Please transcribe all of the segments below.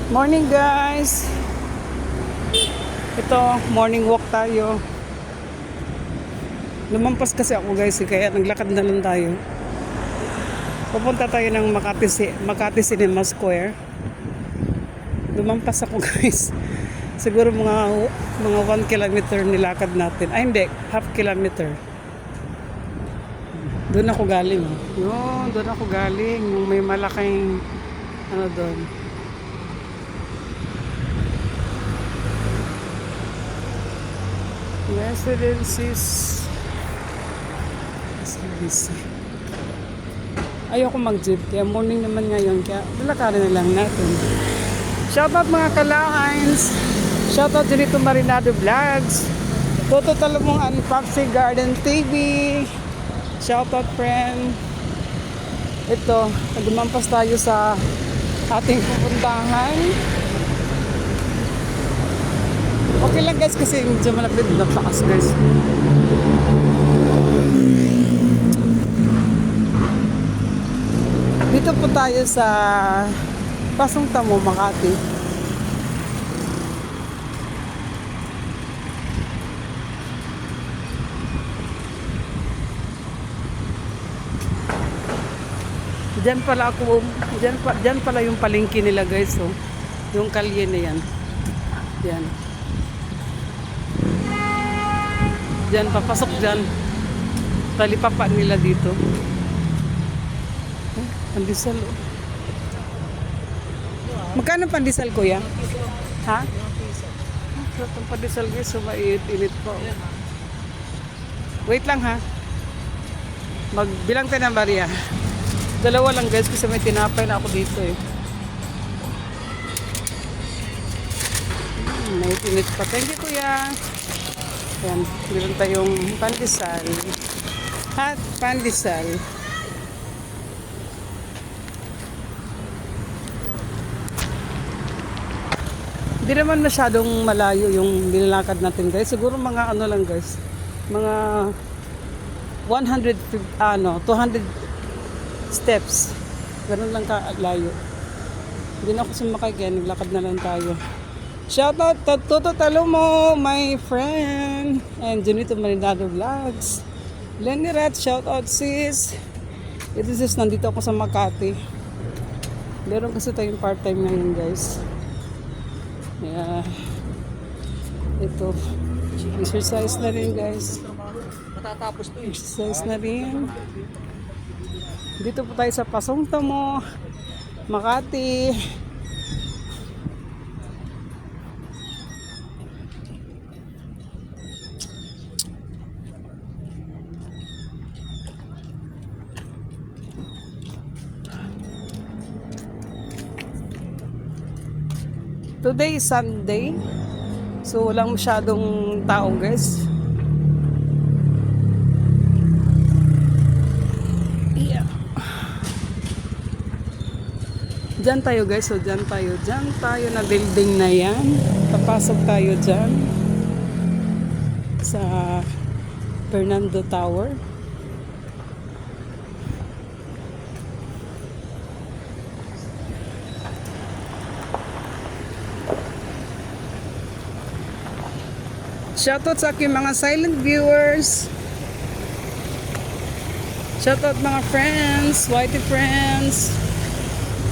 Morning guys! Ito, morning walk tayo. Lumampas kasi ako guys, kaya naglakad na lang tayo. Pupunta tayo ng Makati Cinema Square. Lumampas ako guys. Siguro mga 1 kilometer nilakad natin. Ay hindi, half kilometer. Doon ako galing. Yun, doon ako galing. Yung may malaking ano doon. Residencies. Ayoko mag-jeep, kaya morning naman ngayon, kaya lalakarin na lang natin. Shoutout mga ka-Lines! Shoutout dito Marinado Vlogs! Toto Talumong and Foxy Garden TV! Shoutout friend! Ito, nagumampas tayo sa ating pupuntahan. Okay lang guys kasi medyo malapit na taas guys. Dito po tayo sa Pasong Tamo, Makati. Diyan pala yung palengke nila guys, oh. Yung kalye na yan. Yan. Diyan, papasok dyan. Talipapa nila dito. Pandesal. Magkano pandesal kuya? Ha? Itong pandesal guys, so mainit po. Wait lang ha. Magbilang tayo ng barya. Dalawa lang guys kasi may tinapay na ako dito eh. Mainit pa. Thank you kuya. Yan, meron tayong pandesal. Hot pandesal. Hindi naman masyadong malayo yung nilalakad natin guys. Siguro mga ano lang guys. Mga 200 steps. Ganun lang kalayo. Hindi na ako sumakay kaya naglakad na lang tayo. Shoutout Toto Talumo, my friend. And Junito Marinado Vlogs. Lenny Rat, shoutout sis. Ito sis, nandito ako sa Makati. Meron kasi tayong part-time ngayon guys. Yeah. Ito. Exercise na rin guys. Matatapos to eh. Exercise na rin. Dito po tayo sa Pasong Tamo, Makati. Today is Sunday. So walang masyadong tao guys. Yeah. Diyan tayo guys. So diyan tayo na building na yan. Papasok tayo diyan sa Fernando Tower. Shoutout sa aking mga silent viewers. Shoutout mga friends, whitey friends.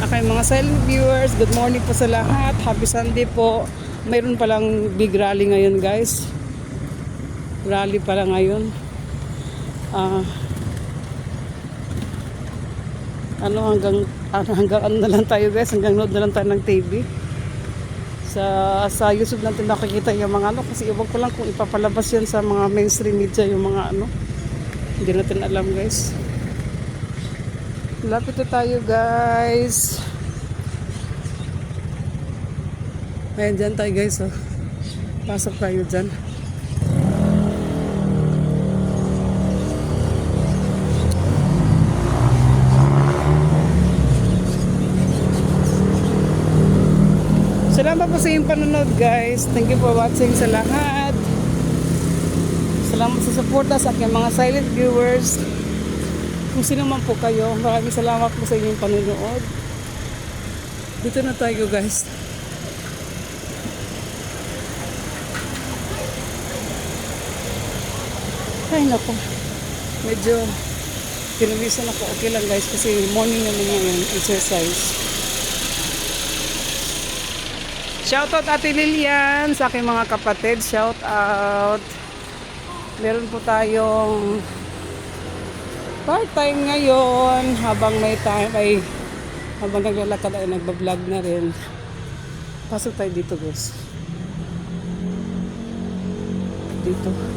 Aking mga silent viewers, good morning po sa lahat. Happy Sunday po. Mayroon palang big rally ngayon guys. Rally pala ngayon. Hanggang ano na lang tayo guys, hanggang nood na lang tayo ng TV. Sa YouTube natin nakikita yung mga ano, kasi iwan ko lang kung ipapalabas yan sa mga mainstream media yung mga ano, hindi natin alam guys. Lapit na tayo guys. Ayan, dyan tayo guys, oh. Pasok tayo dyan. Salamat po sa inyong panonood guys. Thank you for watching sa lahat. Salamat sa suporta sa aking mga silent viewers. Kung sino man po kayo, maraming salamat po sa inyong panonood. Dito na tayo guys. Ay, naku. Medyo pinawisan ako. Okay lang guys kasi morning naman ngayon, exercise. Shoutout Ate Lilian sa aking mga kapatid. Shoutout. Meron po tayong part-time ngayon habang may time ay habang naglalakad ay nagbablog na rin. Pasok tayo dito guys. Dito.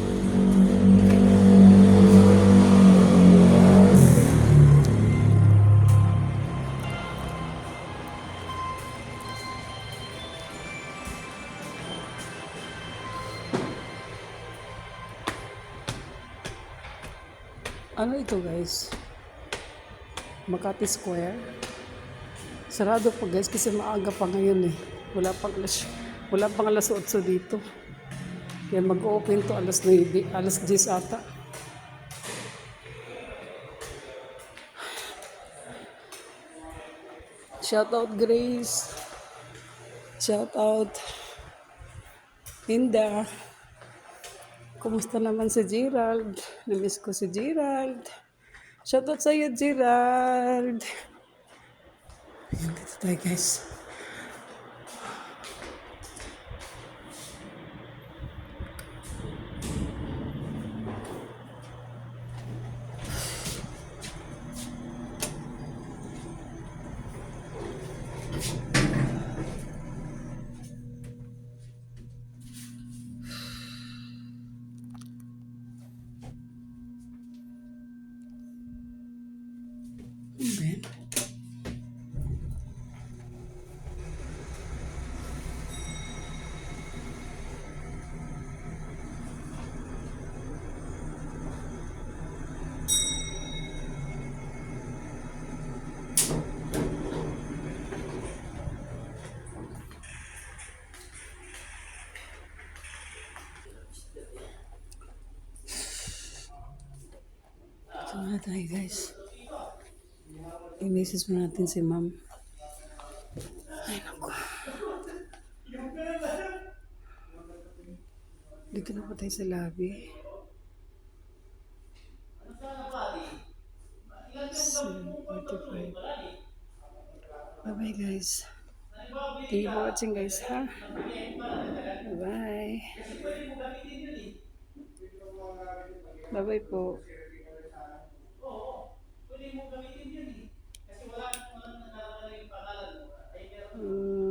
Ano ito guys? Makati Square. Sarado pa guys kasi maaga pa ngayon eh. Wala pang alas 8 dito. Kaya mag-open to alas 9, alas 10 ata. Shout out Grace. Shout out Hinda. Kumusta naman si Gerald? Namiss ko si Gerald. Shoutout sa iyo, Gerald. Ayan, dito tayo, guys. Ben. Ito na tayo, guys. I-message mo natin si ma'am. Ay, naku. Dito na po tayo sa lobby. 7:45. Bye-bye, guys. Thank you for watching, guys, ha? Bye-bye. Bye-bye po. Uh,